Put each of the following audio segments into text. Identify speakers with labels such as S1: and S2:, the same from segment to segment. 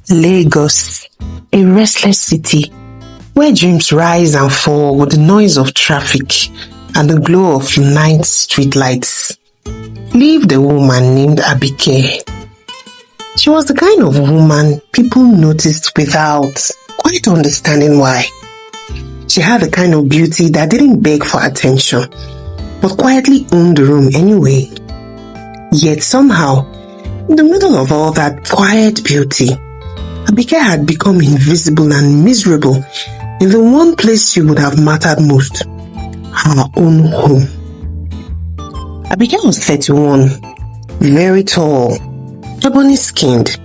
S1: Lagos, a restless city where dreams rise and fall with the noise of traffic and the glow of night streetlights, lived a woman named Abike. She was the kind of woman people noticed without quite understanding why. She had the kind of beauty that didn't beg for attention, but quietly owned the room anyway. Yet somehow, in the middle of all that quiet beauty, Abike had become invisible and miserable in the one place she would have mattered most, her own home. Abike was 31, very tall, ebony-skinned,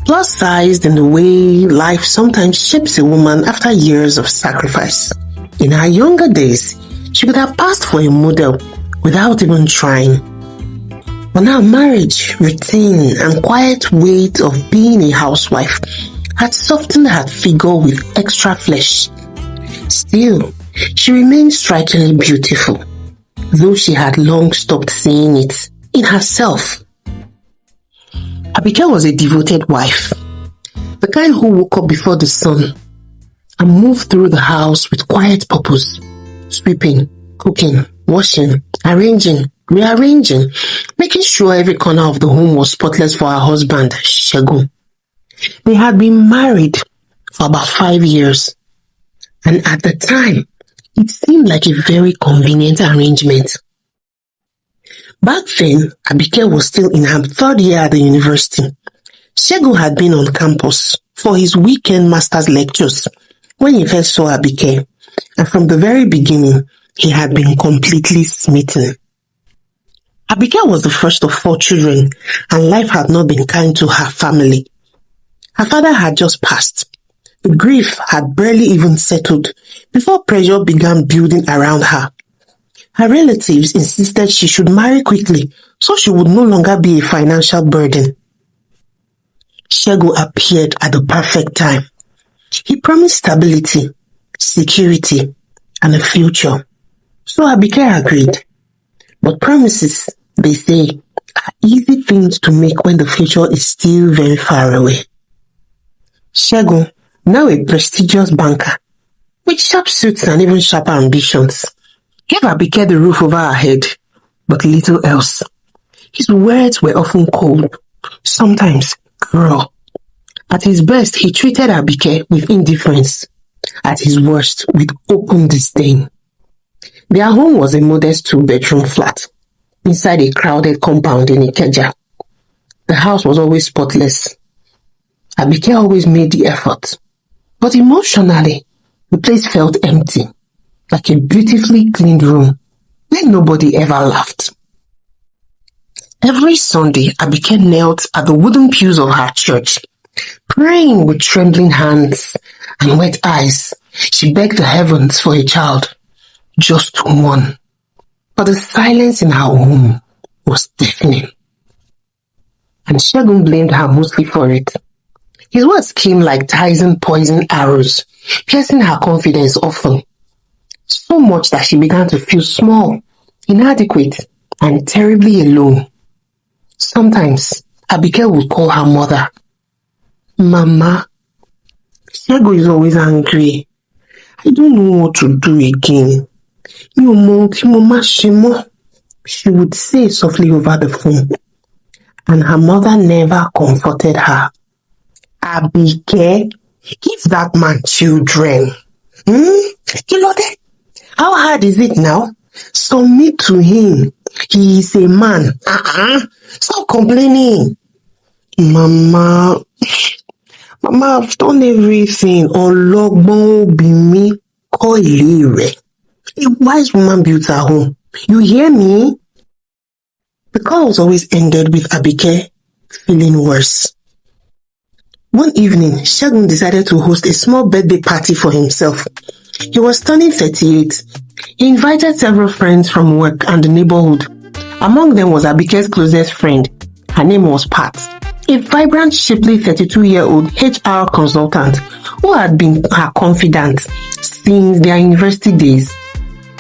S1: plus-sized in the way life sometimes shapes a woman after years of sacrifice. In her younger days, she could have passed for a model without even trying. But now marriage, routine, and quiet weight of being a housewife had softened her figure with extra flesh. Still, she remained strikingly beautiful, though she had long stopped seeing it in herself. Abike was a devoted wife, the kind who woke up before the sun and moved through the house with quiet purpose, sweeping, cooking, washing, arranging, rearranging, making sure every corner of the home was spotless for her husband, Segun. They had been married for about 5 years, and at the time, it seemed like a very convenient arrangement. Back then, Abike was still in her 3rd year at the university. Segun had been on campus for his weekend master's lectures when he first saw Abike, and from the very beginning, he had been completely smitten. Abike was the first of 4 children, and life had not been kind to her family. Her father had just passed. The grief had barely even settled before pressure began building around her. Her relatives insisted she should marry quickly so she would no longer be a financial burden. Segun appeared at the perfect time. He promised stability, security, and a future. So Abike agreed. But promises, they say, are easy things to make when the future is still very far away. Segun, now a prestigious banker, with sharp suits and even sharper ambitions, gave Abike the roof over her head, but little else. His words were often cold, sometimes cruel. At his best, he treated Abike with indifference. At his worst, with open disdain. Their home was a modest 2-bedroom flat, inside a crowded compound in Ikeja. The house was always spotless. Abike always made the effort, but emotionally, the place felt empty, like a beautifully cleaned room where nobody ever laughed. Every Sunday, Abike knelt at the wooden pews of her church, praying with trembling hands and wet eyes. She begged the heavens for a child, just one. But the silence in her home was deafening. And Segun blamed her mostly for it. His words came like Tyson poison arrows, piercing her confidence often. So much that she began to feel small, inadequate, and terribly alone. Sometimes, Abike would call her mother. Mama, Segun is always angry. I don't know what to do again. She would say softly over the phone. And her mother never comforted her. Abike, give that man children. How hard is it now? Submit to him. He is a man. Stop complaining. Mama, I've done everything. Ọlọ́gbọ́n obìnrin kọ́ ilé rẹ̀. A wise woman built her home. You hear me? The calls always ended with Abike feeling worse. One evening, Segun decided to host a small birthday party for himself. He was turning 38. He invited several friends from work and the neighborhood. Among them was Abike's closest friend. Her name was Pat, a vibrant, shapely 32-year-old HR consultant who had been her confidant since their university days.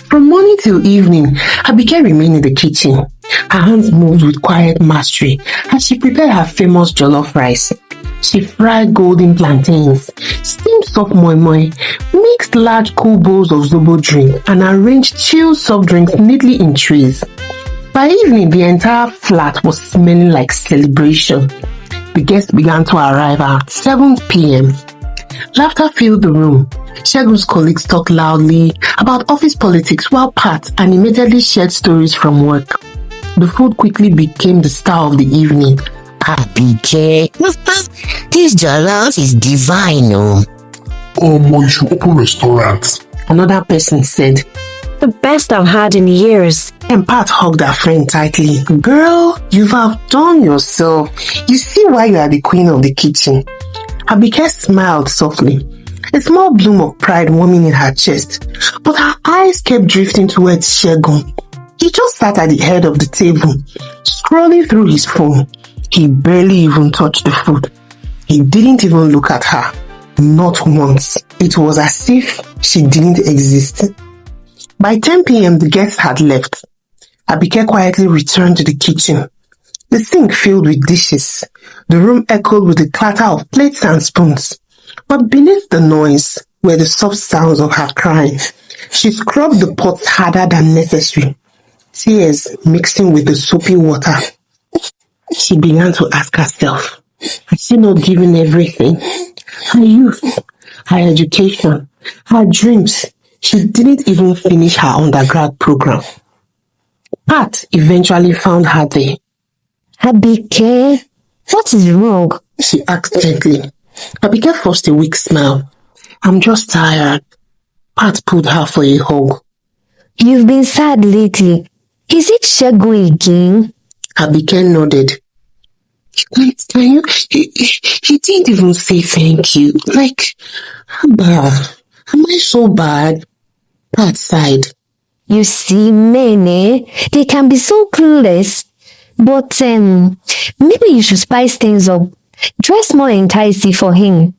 S1: From morning till evening, Abike remained in the kitchen. Her hands moved with quiet mastery as she prepared her famous jollof rice. She fried golden plantains, steamed soft moi moi, mixed large cool bowls of zobo drink, and arranged chilled soft drinks neatly in trays. By evening, the entire flat was smelling like celebration. The guests began to arrive at 7 p.m. Laughter filled the room. Shegun's colleagues talked loudly about office politics while Pat animatedly shared stories from work. The food quickly became the star of the evening.
S2: Abike, this jollof is divine, oh.
S3: You should open restaurants.
S1: Another person said.
S4: The best I've had in years.
S1: And Pat hugged her friend tightly. Girl, you've outdone yourself. You see why you are the queen of the kitchen. Abike smiled softly, a small bloom of pride warming in her chest, but her eyes kept drifting towards Shegun. He just sat at the head of the table, scrolling through his phone. He barely even touched the food. He didn't even look at her. Not once. It was as if she didn't exist. By 10 p.m., the guests had left. Abike quietly returned to the kitchen. The sink filled with dishes. The room echoed with the clatter of plates and spoons. But beneath the noise were the soft sounds of her crying. She scrubbed the pots harder than necessary, tears mixing with the soapy water. She began to ask herself, had she not given everything? Her youth, her education, her dreams. She didn't even finish her undergrad program. Pat eventually found her there.
S4: Abike, what is wrong?
S1: She asked gently. Abike forced a weak smile. I'm just tired. Pat pulled her for a hug.
S4: You've been sad lately. Is it Shegun again?
S1: Abike nodded. Can you? He didn't even say thank you. Like, Abba, am I so bad? Pat sighed.
S4: You see, men, they can be so clueless. But maybe you should spice things up. Dress more enticing for him.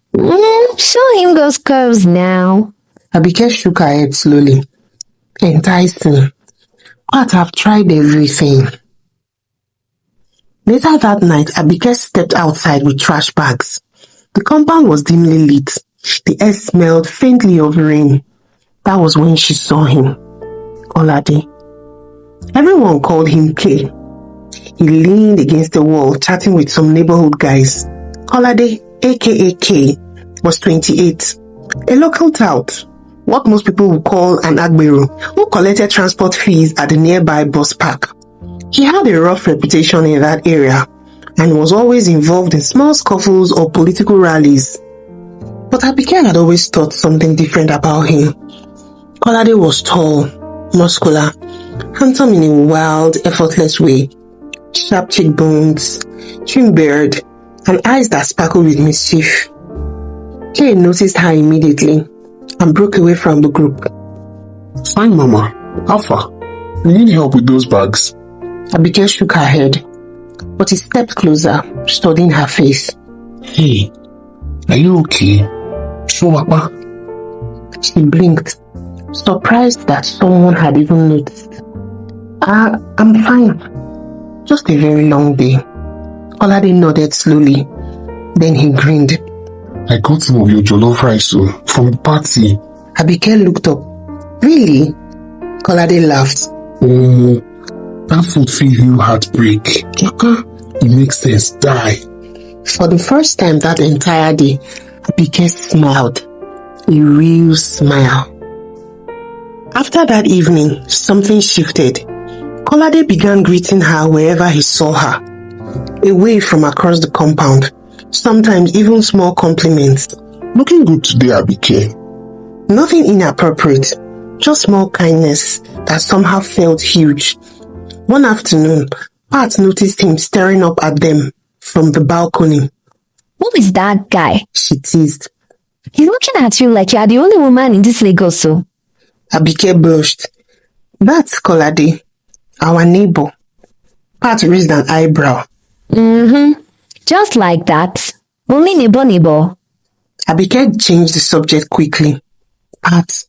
S4: Show him those curves now.
S1: Abike shook her head slowly. Enticing. Pat have tried everything. Later that night, Abike stepped outside with trash bags. The compound was dimly lit. The air smelled faintly of rain. That was when she saw him. Kolade. Everyone called him K. He leaned against the wall, chatting with some neighborhood guys. Kolade, aka K, was 28. A local tout, what most people would call an agbero, who collected transport fees at the nearby bus park. He had a rough reputation in that area and was always involved in small scuffles or political rallies. But Abike had always thought something different about him. Kolade was tall, muscular, handsome in a wild, effortless way. Sharp cheekbones, trim beard, and eyes that sparkled with mischief. Kay noticed her immediately and broke away from the group.
S3: Fine, Mama. How far? You need help with those bags?
S1: Abike shook her head, but he stepped closer, studying her face.
S3: Hey, are you okay? Sure, Papa.
S1: She blinked, surprised that someone had even noticed. I'm fine. Just a very long day. Kolade nodded slowly. Then he grinned.
S3: I got some of your jollof rice from the party.
S1: Abike looked up. Really? Kolade laughed.
S3: Oh, that food feel you heartbreak. It makes sense. Die.
S1: For the first time that entire day, Abike smiled. A real smile. After that evening, something shifted. Kolade began greeting her wherever he saw her. Away from across the compound. Sometimes even small compliments.
S3: Looking good today, Abike.
S1: Nothing inappropriate. Just small kindness that somehow felt huge. One afternoon, Pat noticed him staring up at them from the balcony.
S4: Who is that guy?
S1: She teased.
S4: He's looking at you like you are the only woman in this Lagos. So.
S1: Abike blushed. That's Kolade, our neighbor. Pat raised an eyebrow.
S4: Just like that. Only neighbor.
S1: Abike changed the subject quickly. Pat,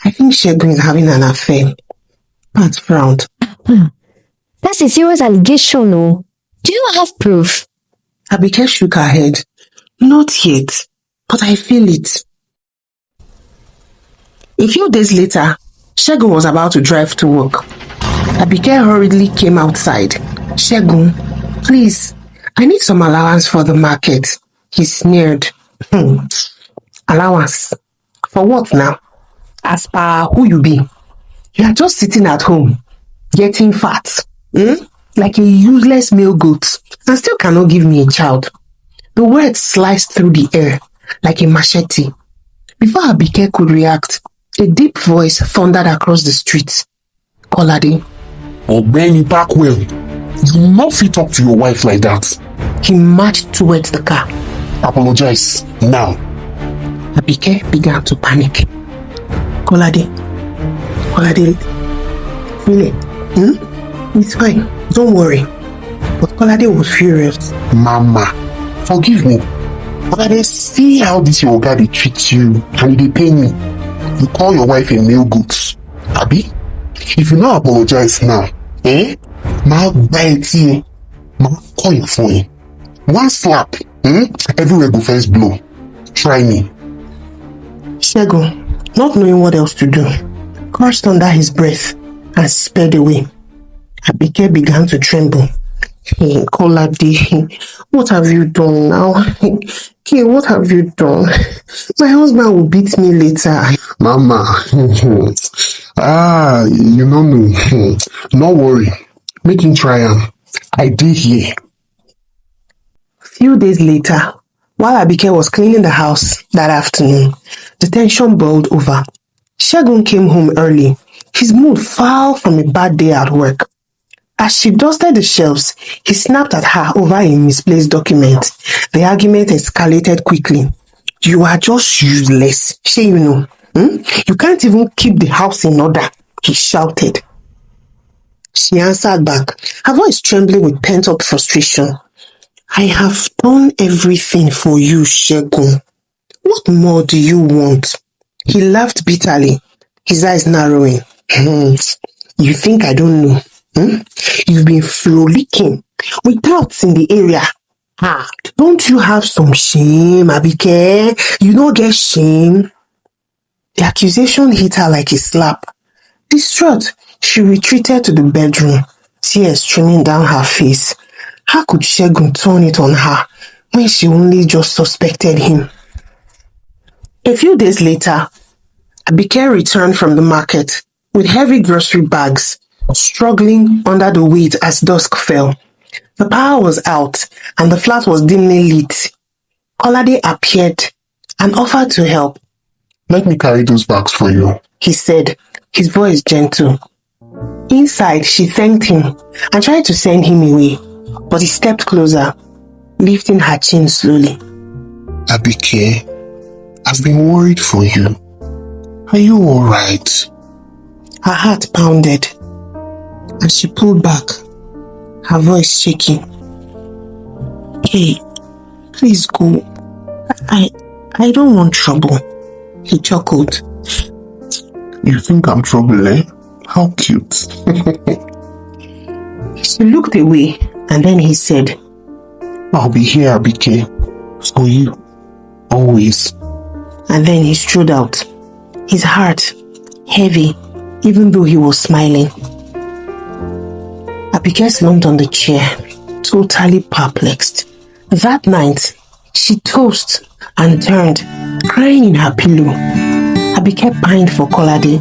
S1: I think Shegun is having an affair. Pat frowned.
S4: That's a serious allegation, no? Do you have proof?
S1: Abike shook her head. Not yet, but I feel it. A few days later, Shegun was about to drive to work. Abike hurriedly came outside. Shegun, please, I need some allowance for the market. He sneered. Allowance? For what now? As per who you be? You are just sitting at home, getting fat, like a useless male goat, and still cannot give me a child. The words sliced through the air like a machete. Before Abike could react, a deep voice thundered across the street. Kolade.
S3: Ogbeni Backwell, you will not fit up to your wife like that.
S1: He marched towards the car.
S3: Apologize now.
S1: Abike began to panic. Kolade, really? It's fine, don't worry. But Kolade was furious.
S3: Mama, forgive me. Kolade, see how this your guy dey treat you and he dey pay me. You call your wife a male goat, Abi? If you not apologize now, Ma buy tea, ma call your phone. One slap, everywhere go first blow. Try me.
S1: Shegun, not knowing what else to do, crushed under his breath and sped away. Abike began to tremble. Kolade, what have you done now? Okay, what have you done? My husband will beat me later.
S3: Mama, you know me. No worry, make him try am. I did here.
S1: Few days later, while Abike was cleaning the house that afternoon, the tension boiled over. Shegun came home early, his mood far from a bad day at work. As she dusted the shelves, he snapped at her over a misplaced document. The argument escalated quickly. You are just useless, shey you know. You can't even keep the house in order, he shouted. She answered back, her voice trembling with pent-up frustration. I have done everything for you, Shegun. What more do you want? He laughed bitterly, his eyes narrowing. You think I don't know? You've been frolicking with doubts in the area. Don't you have some shame, Abike? You don't get shame. The accusation hit her like a slap. Distraught, she retreated to the bedroom, tears streaming down her face. How could Shegun turn it on her when she only just suspected him? A few days later, Abike returned from the market with heavy grocery bags, struggling under the weight as dusk fell. The power was out and the flat was dimly lit. Kolade appeared and offered to help.
S3: Let me carry those bags for you,
S1: he said, his voice gentle. Inside, she thanked him and tried to send him away, but he stepped closer, lifting her chin slowly.
S3: Abike, I've been worried for you. Are you alright?
S1: Her heart pounded as she pulled back, her voice shaking. Hey, please go. I don't want trouble, he chuckled.
S3: You think I'm trouble, eh? How cute.
S1: She looked away and then he said,
S3: I'll be here, Abike, for you, always.
S1: And then he strode out, his heart heavy, even though he was smiling. Abike slumped on the chair, totally perplexed. That night, she tossed and turned, crying in her pillow. Abike pined for Kolade,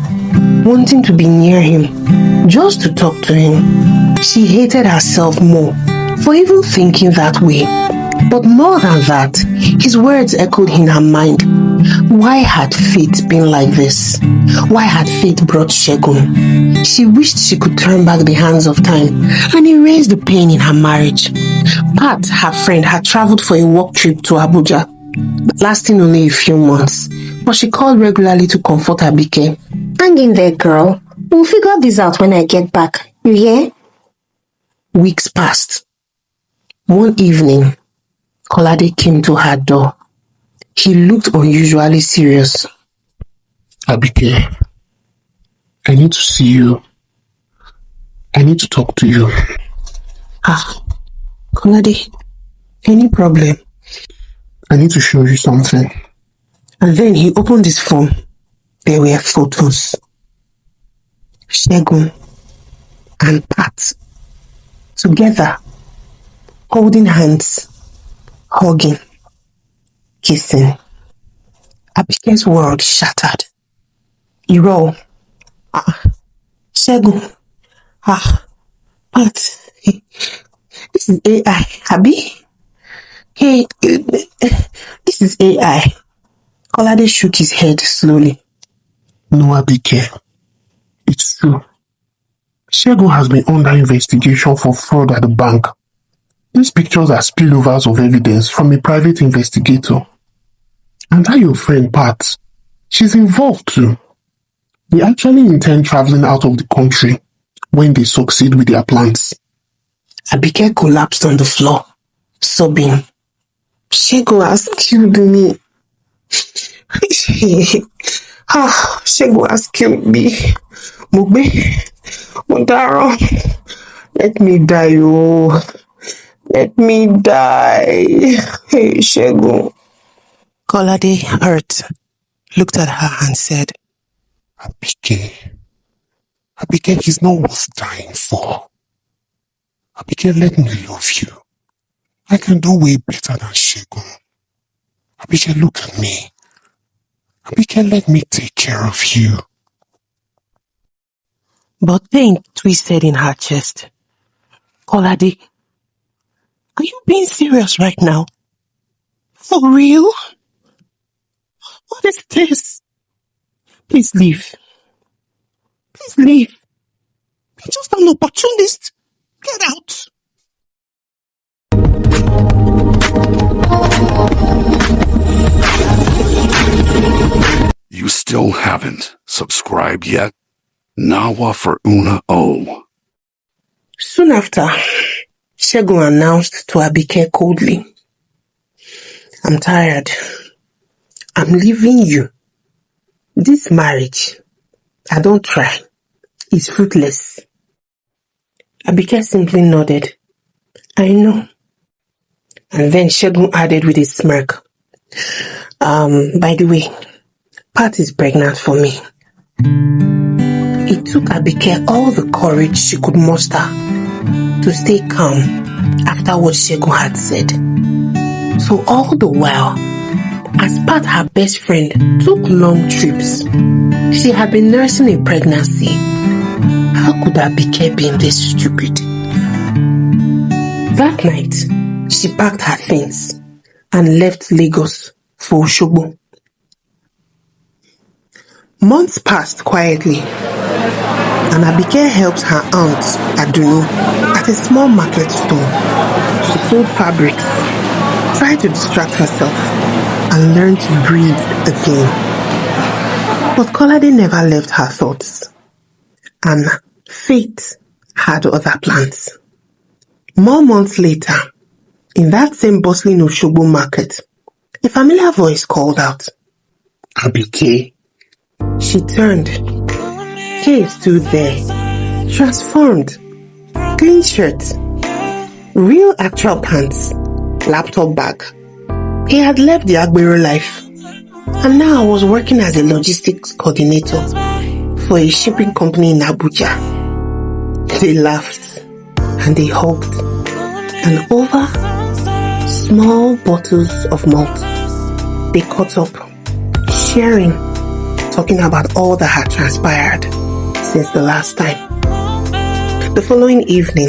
S1: wanting to be near him, just to talk to him. She hated herself more for even thinking that way. But more than that, his words echoed in her mind. Why had fate been like this? Why had fate brought Shegun? She wished she could turn back the hands of time and erase the pain in her marriage. Pat, her friend, had traveled for a work trip to Abuja, lasting only a few months, but she called regularly to comfort Abike.
S4: Hang in there, girl. We'll figure this out when I get back. You hear?
S1: Weeks passed. One evening, Kolade came to her door. He looked unusually serious.
S3: Abike, I need to see you. I need to talk to you.
S1: Kolade, any problem?
S3: I need to show you something.
S1: And then he opened his phone. There were photos. Segun and Pat together, holding hands, hugging, kissing. Abike's world shattered. Iro, Segun, Pat, this is AI, Abi. Hey, this is AI. Kolade shook his head slowly.
S3: No, Abike. It's true. Segun has been under investigation for fraud at the bank. These pictures are spillovers of evidence from a private investigator. And that your friend Pat, she's involved too. They actually intend traveling out of the country when they succeed with their plans.
S1: Abike collapsed on the floor, sobbing. Segun has killed me. Segun has killed me. Mugbe, Mudaro, let me die, oh. Let me die. Hey, Segun. Kolade, hurt, looked at her and said,
S3: Abike, he's not worth dying for. Abike, let me love you. I can do way better than Segun. Abike, look at me. Abike, let me take care of you.
S1: But pain twisted in her chest. Kolade, are you being serious right now? For real? What is this? Please leave. Please leave. You're just an opportunist. Get out.
S5: You still haven't subscribed yet? Nawa for Una O.
S1: Soon after, Segun announced to Abike coldly, I'm tired. I'm leaving you. This marriage, I don't try, is fruitless. Abike simply nodded. I know. And then Segun added with a smirk, by the way, Pat is pregnant for me. It took Abike all the courage she could muster to stay calm after what Segun had said. So all the while, as Pat, her best friend, took long trips, she had been nursing a pregnancy. How could Abike be this stupid? That night, she packed her things and left Lagos for Osogbo. Months passed quietly, and Abike helped her aunt Adunu at a small market store. She sold fabrics, tried to distract herself, and learned to breathe again. But Kolade never left her thoughts, and fate had other plans. More months later, in that same bustling Osogbo market, a familiar voice called out,
S3: Abike.
S1: She turned. Kay stood there, transformed. Clean shirt, real actual pants, laptop bag. He had left the Agbero life and now was working as a logistics coordinator for a shipping company in Abuja. They laughed and they hugged, and over small bottles of malt, they caught up, sharing, talking about all that had transpired since the last time. The following evening,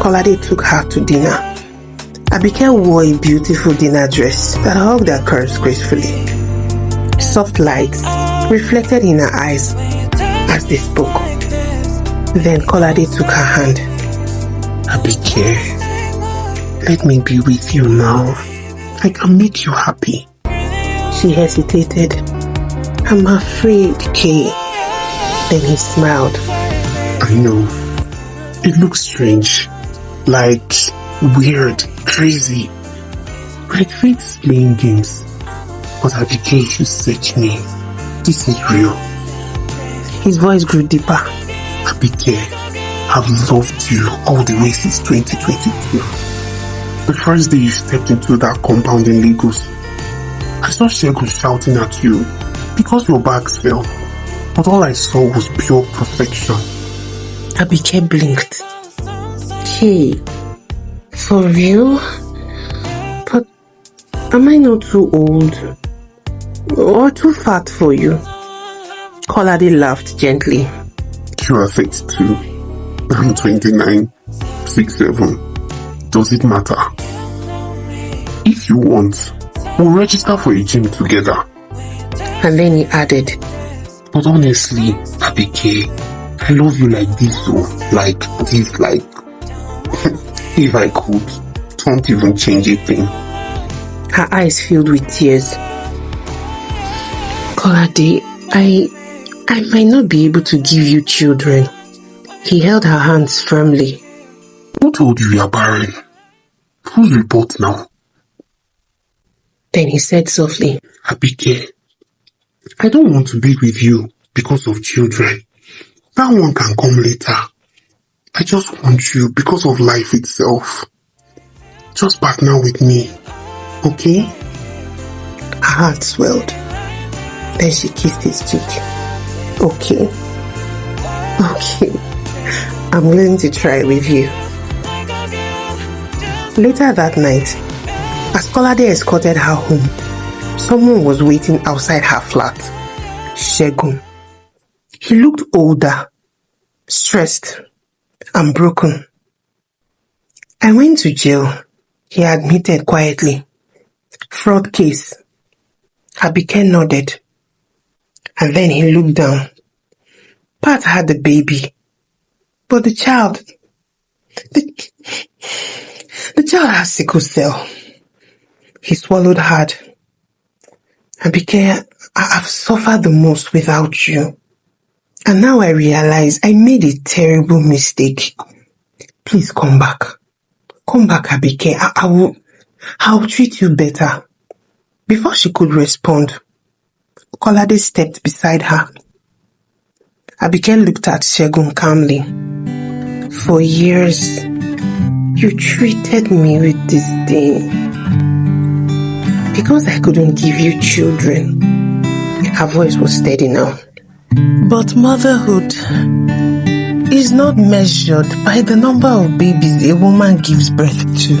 S1: Kolade took her to dinner. Abike wore a beautiful dinner dress that hugged her curves gracefully. Soft lights reflected in her eyes as they spoke. Then Kolade took her hand.
S3: Abike, let me be with you now. I can make you happy.
S1: She hesitated. I'm afraid, Kay. Then he smiled.
S3: I know. It looks strange. Like weird, crazy. Like fate's playing games. But Abike, you search me. This is real.
S1: His voice grew deeper.
S3: Abike, I've loved you all the way since 2022. The first day you stepped into that compound in Lagos, I saw Shegun shouting at you because your bags fell. But all I saw was pure perfection.
S1: Abike blinked. Hey, for real? But am I not too old? Or too fat for you? Kolade laughed gently.
S3: You are 32. I'm 29. 6'7". Does it matter? If you want, we'll register for a gym together.
S1: And then he added,
S3: but honestly, Abike, I love you like this, oh. Like this, like... if I could, don't even change a thing.
S1: Her eyes filled with tears. Kolade, I might not be able to give you children. He held her hands firmly.
S3: Who told you are barren? Whose report now?
S1: Then he said softly,
S3: Abike, I don't want to be with you because of children. That one can come later. I just want you because of life itself. Just partner with me, okay?
S1: Her heart swelled. Then she kissed his cheek. Okay. I'm willing to try with you. Later that night, as Kolade escorted her home, someone was waiting outside her flat. Shegun. He looked older, stressed, and broken. I went to jail, he admitted quietly. Fraud case. Abike nodded. And then he looked down. Pat had the baby. But the child has sickle cell. He swallowed hard. Abike, I've suffered the most without you. And now I realize I made a terrible mistake. Please come back. Come back, Abike. I'll treat you better. Before she could respond, Kolade stepped beside her. Abike looked at Shegun calmly. For years, you treated me with disdain. Because I couldn't give you children. Her voice was steady now. But motherhood is not measured by the number of babies a woman gives birth to.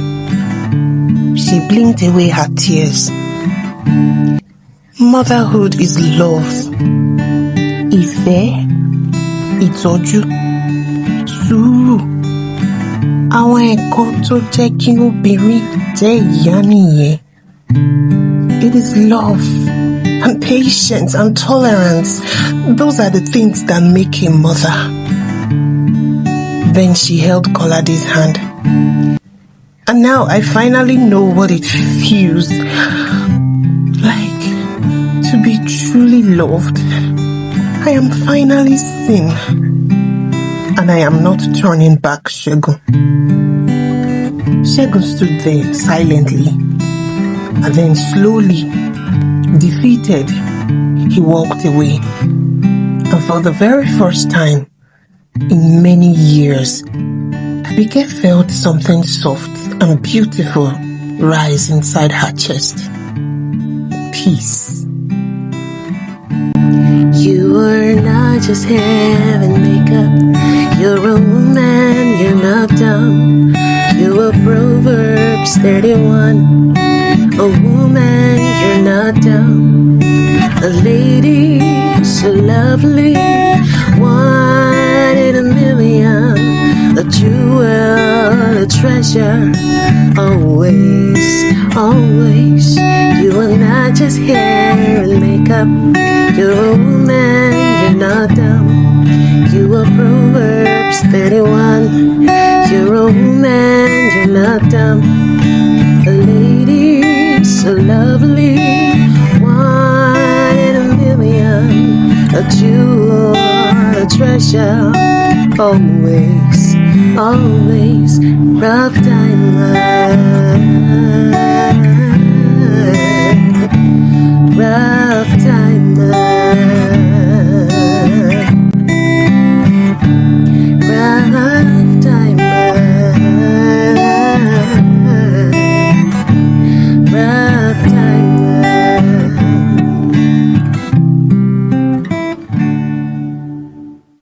S1: She blinked away her tears. Motherhood is love. Ìfẹ́, ìtọ́jú, sùúrù. Àwọn ẹ̀kọ́ tó jẹ́ kí obìnrin jẹ́ ìyá nìyẹn. It is love and patience and tolerance. Those are the things that make a mother. Then she held Kolade's hand. And now I finally know what it feels like to be truly loved. I am finally seen. And I am not turning back, Shegun. Shegun stood there silently. And then slowly, defeated, he walked away. And for the very first time in many years, Abike felt something soft and beautiful rise inside her chest. Peace.
S6: You are not just hair and makeup. You're a woman, you're not dumb. You are Proverbs 31. A woman, you're not dumb. A lady, so lovely. One in a million. A jewel, a treasure. Always, always. You are not just hair and makeup. You're a woman, you're not dumb. You are Proverbs 31. You're a woman, you're not dumb. A lady, so lovely. One in a million. A jewel, a treasure. Always, always. Rough time love. Rough time love.